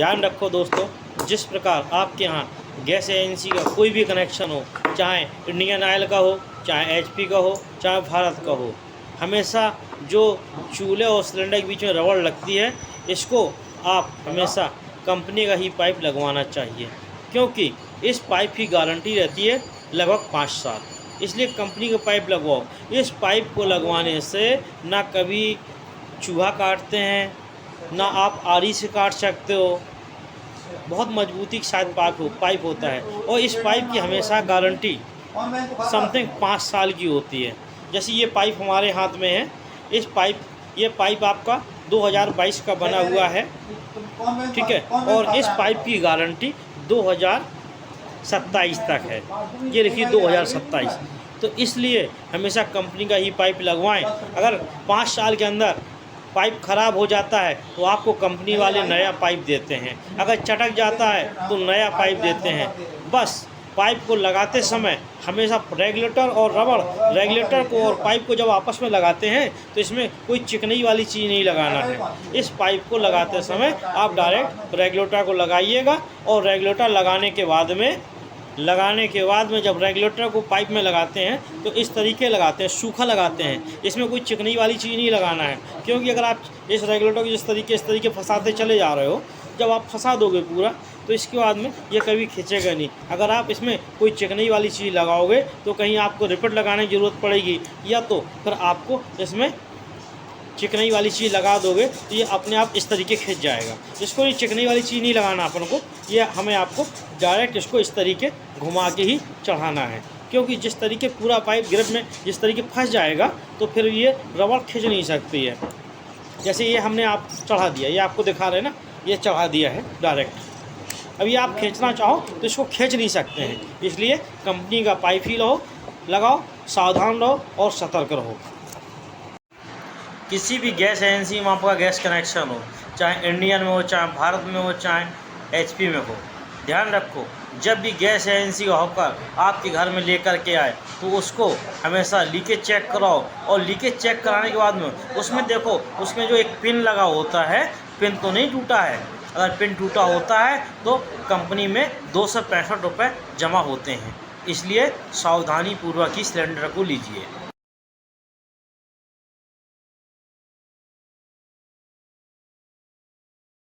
ध्यान रखो दोस्तों, जिस प्रकार आपके यहाँ गैस एजेंसी का कोई भी कनेक्शन हो, चाहे इंडियन ऑयल का हो, चाहे एचपी का हो, चाहे भारत का हो, हमेशा जो चूल्हे और सिलेंडर के बीच में रबड़ लगती है, इसको आप हमेशा कंपनी का ही पाइप लगवाना चाहिए, क्योंकि इस पाइप की गारंटी रहती है लगभग 5 साल। इसलिए कंपनी का पाइप लगवाओ। इस पाइप को लगवाने से ना कभी चूहा काटते हैं, ना आप आरी से काट सकते हो। बहुत मजबूती के साथ पाइप होता है, और इस पाइप की हमेशा गारंटी समथिंग 5 साल की होती है। जैसे ये पाइप हमारे हाथ में है, ये पाइप आपका 2022 का बना हुआ है, ठीक है, और इस पाइप की गारंटी 2027 तक है। ये लिखिए 2027। तो इसलिए हमेशा कंपनी का ही पाइप लगवाएं। अगर 5 साल के अंदर पाइप ख़राब हो जाता है तो आपको कंपनी वाले नया पाइप देते हैं, अगर चटक जाता है तो नया पाइप देते हैं। बस पाइप को लगाते समय हमेशा रेगुलेटर और रबड़, रेगुलेटर को और पाइप को जब आपस में लगाते हैं तो इसमें कोई चिकनाई वाली चीज़ नहीं लगाना है। इस पाइप को लगाते समय आप डायरेक्ट रेगुलेटर को लगाइएगा, और रेगुलेटर लगाने के बाद में जब रेगुलेटर को पाइप में लगाते हैं तो इस तरीके लगाते हैं, सूखा लगाते हैं। इसमें कोई चिकनी वाली चीज़ नहीं लगाना है, क्योंकि अगर आप इस रेगुलेटर को इस तरीके फंसाते चले जा रहे हो, जब आप फंसा दोगे पूरा, तो इसके बाद में ये कभी खींचेगा नहीं। अगर आप इसमें कोई चिकनी वाली चीज़ लगाओगे तो कहीं आपको रिपीट लगाने की ज़रूरत पड़ेगी, या तो फिर आपको इसमें चिकनाई वाली चीज़ लगा दोगे तो ये अपने आप इस तरीके खिंच जाएगा। इसको ये चिकनाई वाली चीज़ नहीं लगाना अपन को, ये हमें आपको डायरेक्ट इसको इस तरीके घुमा के ही चढ़ाना है, क्योंकि जिस तरीके पूरा पाइप ग्रिप में जिस तरीके फंस जाएगा तो फिर ये रबड़ खींच नहीं सकती है। जैसे ये हमने आप चढ़ा दिया, ये आपको दिखा रहे हैं ना, ये चढ़ा दिया है डायरेक्ट। अभी आप खींचना चाहो तो इसको खींच नहीं सकते हैं, इसलिए कंपनी का पाइप ही लगाओ, सावधान रहो और सतर्क रहो। किसी भी गैस एजेंसी में आपका गैस कनेक्शन हो, चाहे इंडियन में हो, चाहे भारत में हो, चाहे एचपी में हो, ध्यान रखो, जब भी गैस एजेंसी का होकर आपके घर में लेकर के आए तो उसको हमेशा लीकेज चेक कराओ, और लीकेज चेक कराने के बाद में उसमें देखो, उसमें जो एक पिन लगा होता है, पिन तो नहीं टूटा है। अगर पिन टूटा होता है तो कंपनी में 265 रुपये जमा होते हैं। इसलिए सावधानी पूर्वक ही सिलेंडर को लीजिए।